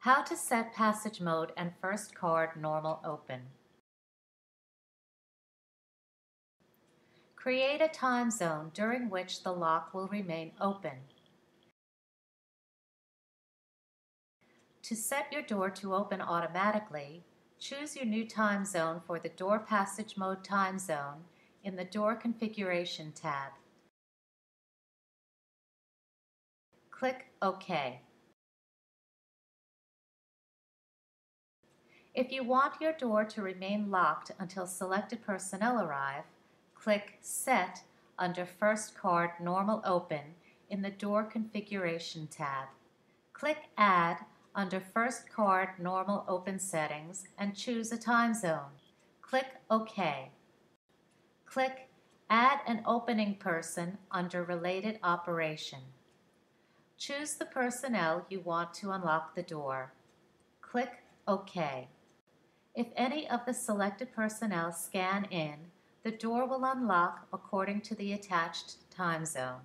How to set passage mode and first card normal open. Create a time zone during which the lock will remain open. To set your door to open automatically, choose your new time zone for the Door Passage Mode time zone in the Door Configuration tab. Click OK. If you want your door to remain locked until selected personnel arrive, click Set under First Card Normal Open in the Door Configuration tab. Click Add under First Card Normal Open Settings and choose a time zone. Click OK. Click Add an Opening Person under Related Operation. Choose the personnel you want to unlock the door. Click OK. If any of the selected personnel scan in, the door will unlock according to the attached time zone.